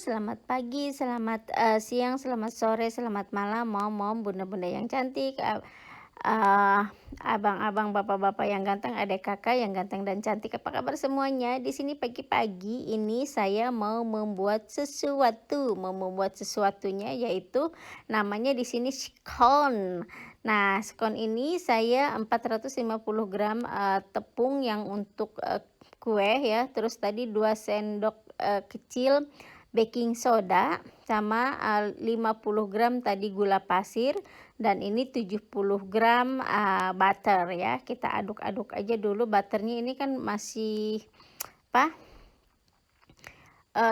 selamat pagi, selamat siang, selamat sore, selamat malam, mom-mom, bunda-bunda yang cantik, eee, abang-abang, bapak-bapak yang ganteng, adik kakak yang ganteng dan cantik. Apa kabar semuanya? Di sini pagi-pagi ini saya mau membuat sesuatunya yaitu namanya di sini scone. Nah, scone ini saya 450 gram, tepung yang untuk, kue ya, terus tadi 2 sendok, kecil baking soda sama, 50 gram tadi gula pasir dan ini 70 gram, butter ya. Kita aduk-aduk aja dulu butternya ini kan masih apa,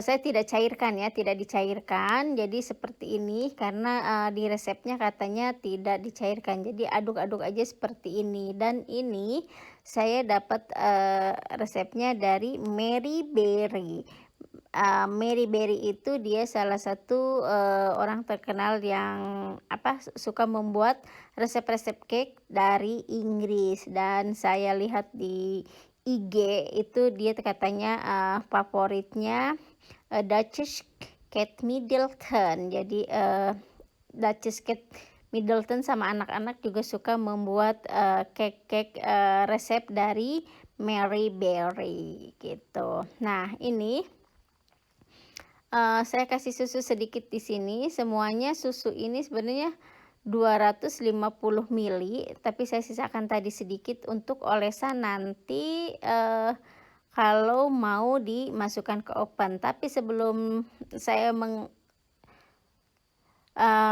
saya tidak cairkan ya, tidak dicairkan. Jadi seperti ini karena, di resepnya katanya tidak dicairkan. Jadi aduk-aduk aja seperti ini dan ini saya dapat, resepnya dari Mary Berry. Mary Berry itu dia salah satu, orang terkenal yang apa, suka membuat resep-resep cake dari Inggris dan saya lihat di IG itu dia katanya, favoritnya, Duchess Kate Middleton. Jadi, Duchess Kate Middleton sama anak-anak juga suka membuat, cake-cake, resep dari Mary Berry gitu. Nah ini saya kasih susu sedikit di sini, semuanya susu ini sebenarnya 250 mili, tapi saya sisakan tadi sedikit untuk olesan nanti, kalau mau dimasukkan ke oven. Tapi sebelum saya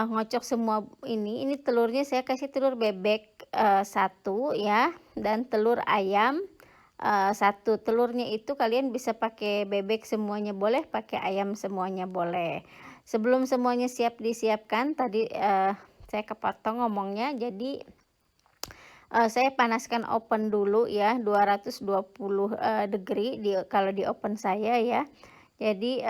ngocok semua ini telurnya saya kasih telur bebek, 1 ya, dan telur ayam, 1. Telurnya itu kalian bisa pakai bebek semuanya boleh, pakai ayam semuanya boleh. Sebelum semuanya siap disiapkan tadi, saya kepotong ngomongnya, jadi, saya panaskan oven dulu ya 220, degree kalau di oven saya ya. Jadi,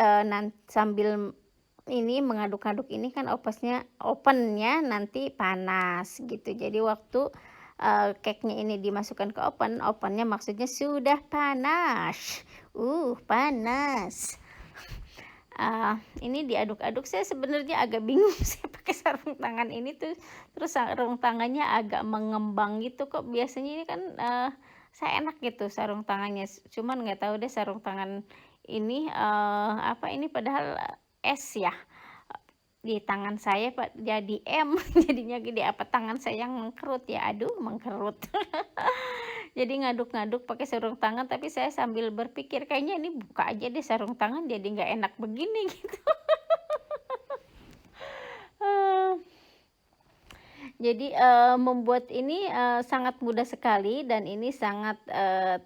sambil ini mengaduk-aduk ini kan ovennya nanti panas gitu. Jadi waktu, cake-nya ini dimasukkan ke ovennya maksudnya sudah panas, panas. Ini diaduk-aduk saya sebenarnya agak bingung saya pakai sarung tangan ini tuh, terus sarung tangannya agak mengembang gitu kok biasanya ini kan, saya enak gitu sarung tangannya, cuman nggak tahu deh sarung tangan ini, apa ini padahal es ya, di tangan saya jadi M jadinya gede, apa tangan saya yang mengkerut ya? Aduh mengkerut. Jadi ngaduk-ngaduk pakai sarung tangan, tapi saya sambil berpikir, "Kayaknya ini buka aja deh sarung tangan jadi nggak enak begini," gitu. Eee, jadi, membuat ini, sangat mudah sekali dan ini sangat,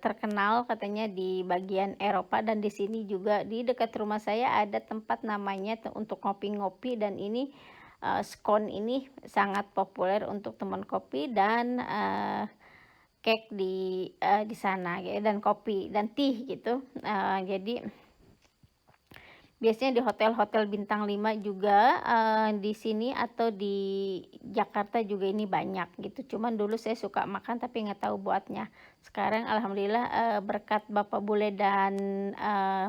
terkenal katanya di bagian Eropa dan di sini juga di dekat rumah saya ada tempat namanya untuk ngopi-ngopi dan ini, scone ini sangat populer untuk teman kopi dan, cake di sana ya dan kopi dan teh gitu, jadi biasanya di hotel-hotel bintang 5 juga, di sini atau di Jakarta juga ini banyak gitu. Cuman dulu saya suka makan tapi nggak tahu buatnya. Sekarang alhamdulillah, berkat bapak bule dan,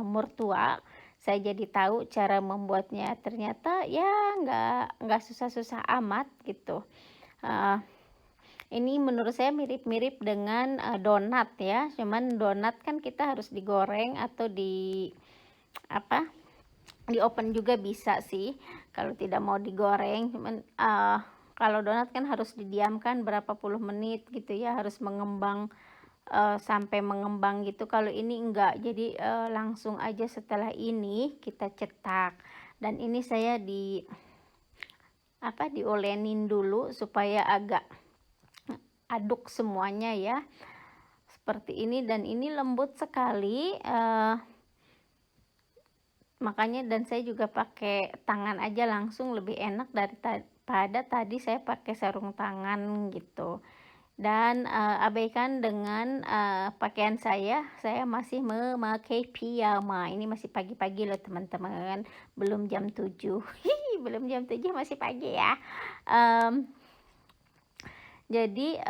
mertua, saya jadi tahu cara membuatnya. Ternyata ya nggak susah-susah amat gitu. Heeh, ini menurut saya mirip-mirip dengan, donat ya, cuman donat kan kita harus digoreng atau apa, di oven juga bisa sih, kalau tidak mau digoreng, cuman, kalau donat kan harus didiamkan berapa puluh menit gitu ya, harus mengembang, sampai mengembang gitu. Kalau ini enggak, jadi, langsung aja setelah ini kita cetak. Dan ini saya diolenin dulu supaya agak aduk semuanya ya, seperti ini dan ini lembut sekali, makanya dan saya juga pakai tangan aja langsung lebih enak daripada tadi saya pakai sarung tangan gitu. Dan, abaikan dengan, pakaian saya masih memakai piyama. Ini masih pagi-pagi loh teman-teman, belum jam 7. Belum jam 7 masih pagi ya. Mmm, jadi,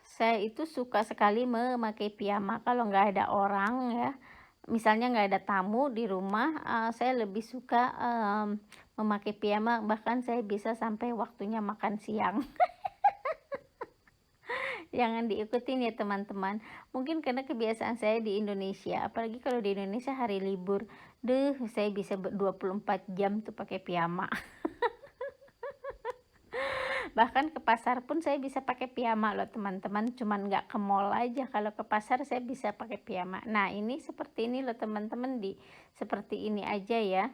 saya itu suka sekali memakai piyama kalau nggak ada orang ya. misalnya nggak ada tamu di rumah, saya lebih suka, memakai piyama, bahkan saya bisa sampai waktunya makan siang. Jangan diikutin ya teman-teman. Mungkin karena kebiasaan saya di Indonesia, apalagi kalau di Indonesia hari libur, saya bisa 24 jam tuh pakai piyama. Bahkan ke pasar pun saya bisa pakai piyama loh teman-teman, cuman nggak ke mall aja, kalau ke pasar saya bisa pakai piyama. Nah, ini seperti ini loh teman-teman, seperti ini aja ya.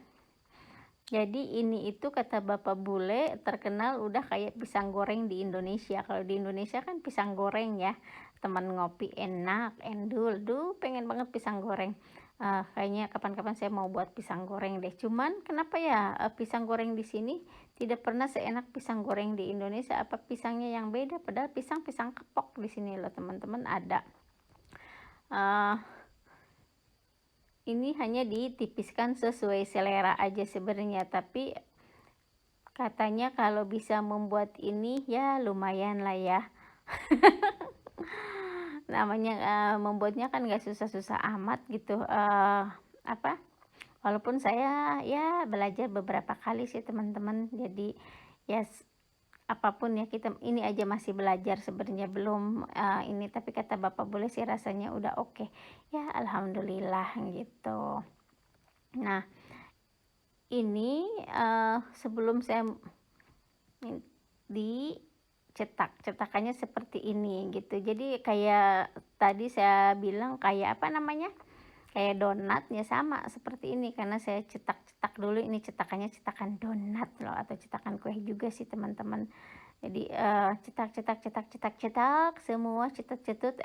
Jadi ini itu kata Bapak Bule terkenal udah kayak pisang goreng di Indonesia. Kalau di Indonesia kan pisang goreng ya, teman ngopi enak, endul, pengen banget pisang goreng. Kayaknya kapan-kapan saya mau buat pisang goreng deh. Cuman kenapa ya pisang goreng di sini tidak pernah seenak pisang goreng di Indonesia? Apa pisangnya yang beda? Padahal pisang kepok di sini loh teman-teman ada. Eh, ini hanya ditipiskan sesuai selera aja sebenarnya, tapi katanya kalau bisa membuat ini ya lumayan lah ya. Namanya membuatnya kan nggak susah-susah amat gitu. Apa? Walaupun saya ya belajar beberapa kali sih teman-teman. Jadi ya apapun ya kita ini aja masih belajar sebenarnya belum ini, tapi kata Bapak boleh sih rasanya udah oke. Ya alhamdulillah gitu. Nah, ini sebelum saya cetakannya seperti ini gitu. Jadi kayak tadi saya bilang kayak apa namanya? Kayak donat ya sama seperti ini karena saya cetak-cetak dulu, ini cetakannya cetakan donat loh atau cetakan kue juga sih teman-teman. Jadi cetak semua cetut-cetut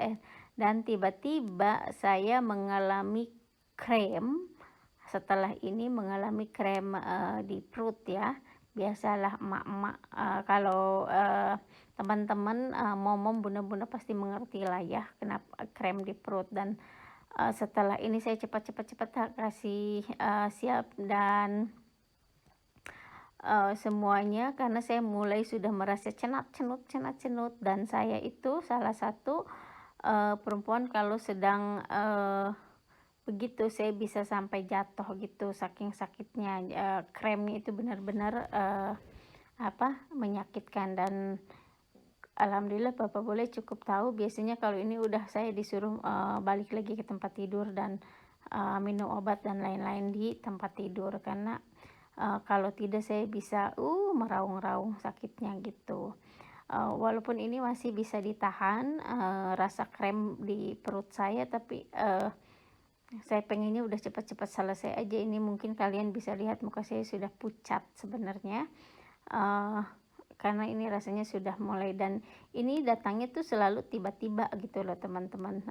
dan tiba-tiba saya mengalami krem. Setelah ini mengalami krem di perut ya. Biasalah emak-emak kalau teman-teman momom bunda-bunda pasti mengerti lah ya kenapa krem di perut. Dan setelah ini saya cepat kasih siap dan semuanya karena saya mulai sudah merasa cenut dan saya itu salah satu perempuan kalau sedang begitu saya bisa sampai jatuh gitu saking sakitnya. Kremnya itu benar-benar menyakitkan dan alhamdulillah Bapak boleh cukup tahu biasanya kalau ini udah saya disuruh balik lagi ke tempat tidur dan minum obat dan lain-lain di tempat tidur karena kalau tidak saya bisa meraung-raung sakitnya gitu. Walaupun ini masih bisa ditahan rasa krem di perut saya, tapi saya pengennya udah cepat-cepat selesai aja ini. Mungkin kalian bisa lihat muka saya sudah pucat sebenarnya karena ini rasanya sudah mulai, dan ini datangnya tuh selalu tiba-tiba gitu loh teman-teman.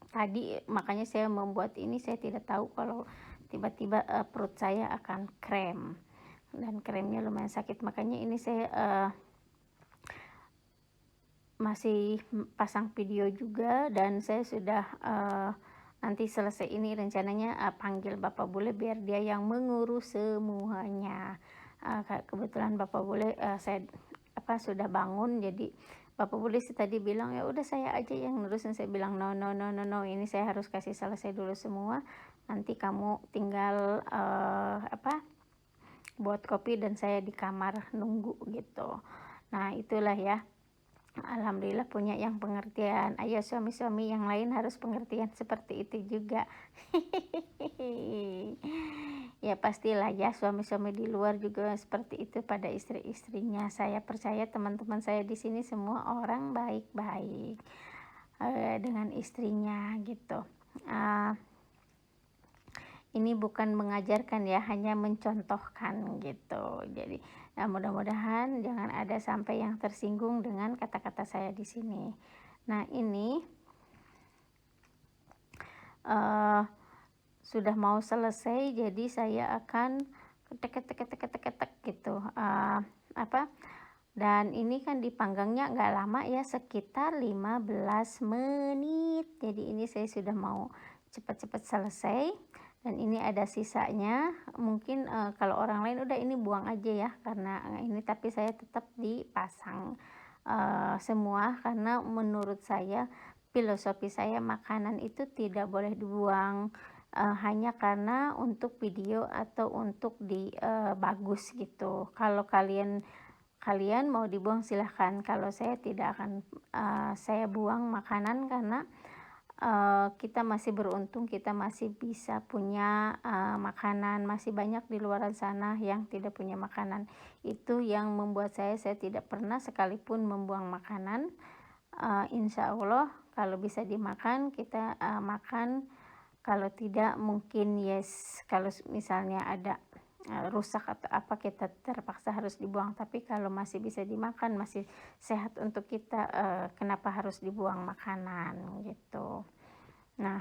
Tadi makanya saya membuat ini, saya tidak tahu kalau tiba-tiba perut saya akan krem dan kremnya lumayan sakit, makanya ini saya masih pasang video juga dan saya sudah nanti selesai ini rencananya panggil Bapak Bule biar dia yang mengurus semuanya. Kebetulan Bapak Bule saya sudah bangun, jadi Bapak Bule sih tadi bilang ya udah saya aja yang ngurusin. Saya bilang no, ini saya harus kasih selesai dulu semua, nanti kamu tinggal buat kopi dan saya di kamar nunggu gitu. Nah itulah ya, alhamdulillah punya yang pengertian. Ayo suami-suami yang lain harus pengertian seperti itu juga. Ya pastilah ya, suami-suami di luar juga seperti itu pada istri-istrinya. Saya percaya teman-teman saya di sini semua orang baik-baik dengan istrinya gitu. Ini bukan mengajarkan ya, hanya mencontohkan gitu. Jadi mudah-mudahan jangan ada sampai yang tersinggung dengan kata-kata saya di sini. Nah ini sudah mau selesai, jadi saya akan ketek gitu. Dan ini kan dipanggangnya nggak lama ya, sekitar 15 menit. Jadi ini saya sudah mau cepat-cepat selesai. Dan ini ada sisanya, mungkin kalau orang lain udah ini buang aja ya karena ini, tapi saya tetap dipasang semua karena menurut saya filosofi saya makanan itu tidak boleh dibuang, hanya karena untuk video atau untuk bagus gitu. Kalau kalian kalian mau dibuang silahkan, kalau saya tidak akan, saya buang makanan karena, kita masih beruntung, kita masih bisa punya, makanan, masih banyak di luaran sana yang tidak punya makanan. Itu yang membuat saya tidak pernah sekalipun membuang makanan. Insya Allah kalau bisa dimakan kita, makan, kalau tidak mungkin kalau misalnya ada, rusak atau apa kita terpaksa harus dibuang, tapi kalau masih bisa dimakan, masih sehat untuk kita, kenapa harus dibuang makanan gitu. Nah,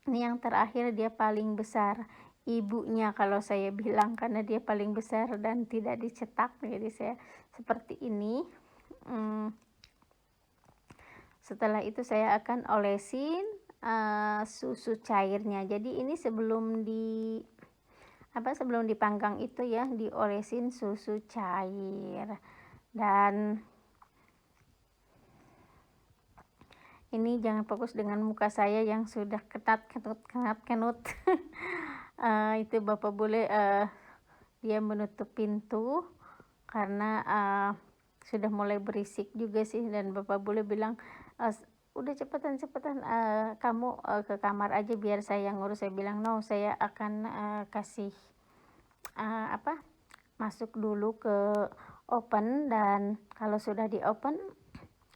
ini yang terakhir dia paling besar, ibunya kalau saya bilang karena dia paling besar dan tidak dicetak, jadi saya seperti ini. Mmm. Setelah itu saya akan olesin, susu cairnya. Jadi ini sebelum dipanggang itu ya, diolesin susu cair. Dan ini jangan fokus dengan muka saya yang sudah kenut. Itu Bapak bule, dia menutup pintu karena, sudah mulai berisik juga sih, dan Bapak bule bilang, "Udah cepetan, kamu, ke kamar aja biar saya yang ngurus." Saya bilang, "No, saya akan, kasih, masuk dulu ke oven, dan kalau sudah di-oven,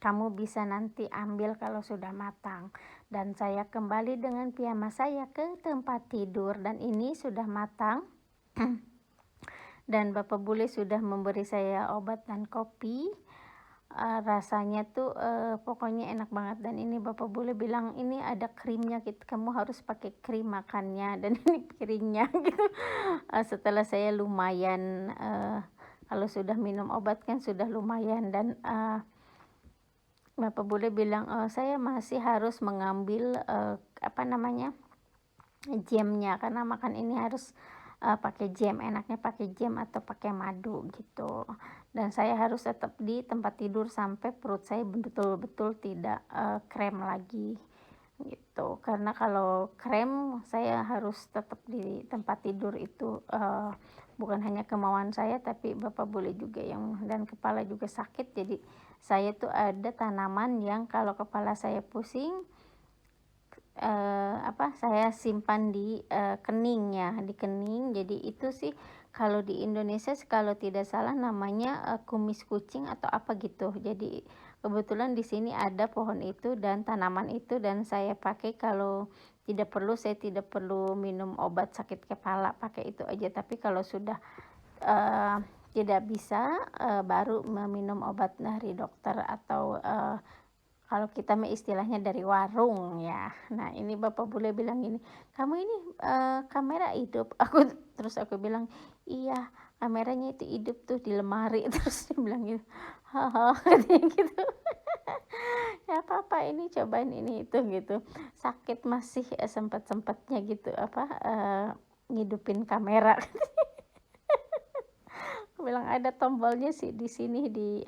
kamu bisa nanti ambil kalau sudah matang." Dan saya kembali dengan piyama saya ke tempat tidur, dan ini sudah matang. Dan Bapak bule sudah memberi saya obat dan kopi. Rasanya tuh, pokoknya enak banget, dan ini Bapak bule bilang, "Ini ada krimnya gitu, kamu harus pakai krim makannya." Dan ini piringnya gitu. Setelah saya lumayan, kalau sudah minum obat kan sudah lumayan, dan, Bapak bule bilang, "Saya masih harus mengambil, jamnya, karena makan ini harus, pakai jam, enaknya pakai jam atau pakai madu gitu. Dan saya harus tetap di tempat tidur sampai perut saya betul-betul tidak, krem lagi gitu. Karena kalau krem saya harus tetap di tempat tidur itu, bukan hanya kemauan saya tapi Bapak bule juga yang, dan kepala juga sakit. Jadi saya tuh ada tanaman yang kalau kepala saya pusing, saya simpan di, kening ya, di kening. Jadi itu sih kalau di Indonesia kalau tidak salah namanya, kumis kucing atau apa gitu. Jadi kebetulan di sini ada pohon itu dan tanaman itu, dan saya pakai kalau saya tidak perlu minum obat sakit kepala, pakai itu aja. Tapi kalau sudah, tidak bisa, baru meminum obat dari dokter atau, kalau kita mah istilahnya dari warung ya. Nah, ini Bapak bule bilang gini, "Kamu ini, kamera hidup?" Terus aku bilang, "Iya, kameranya itu hidup tuh di lemari." Terus dia bilang gitu, "Heeh," katanya gitu. "Ya apa-apa, ini cobain ini itu," gitu. Sakit masih, sempat-sempatnya gitu ngidupin kamera. Aku bilang, "Ada tombolnya sih di sini, di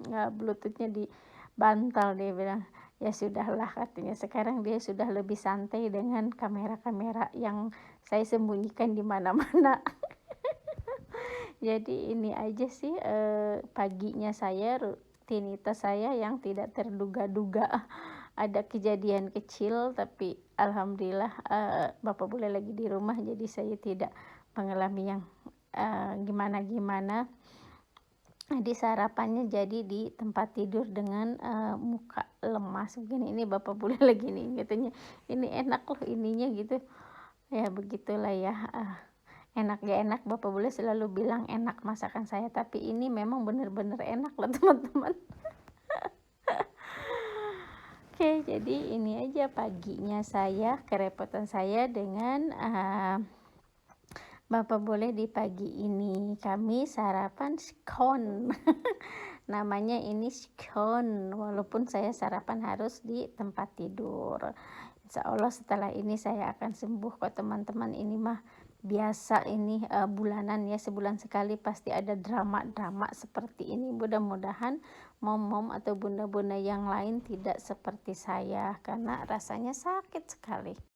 bluetooth-nya di bantal." Dia bilang, "Ya sudahlah," katanya, "sekarang dia sudah lebih santai dengan kamera-kamera yang saya sembunyikan di mana-mana." Jadi ini aja sih, paginya saya, rutinitas saya yang tidak terduga-duga. Ada kejadian kecil tapi alhamdulillah, Bapak bule lagi di rumah, jadi saya tidak mengalami yang, gimana-gimana. Jadi sarapannya jadi di tempat tidur dengan, muka lemas begini. Ini Bapak bule lagi nih katanya, "Ini enak loh ininya," gitu. Ya begitulah ya, enak gak enak Bapak bule selalu bilang enak masakan saya, tapi ini memang benar-benar enak loh teman-teman. Oke, jadi ini aja paginya saya, kerepotan saya dengan, Bapak bule di pagi ini. Kami sarapan scone. Namanya ini scone, walaupun saya sarapan harus di tempat tidur. Insya Allah setelah ini saya akan sembuh kok teman-teman. Ini mah biasa ini, bulanan ya, sebulan sekali pasti ada drama-drama seperti ini. Mudah-mudahan mom-mom atau bunda-bunda yang lain tidak seperti saya karena rasanya sakit sekali.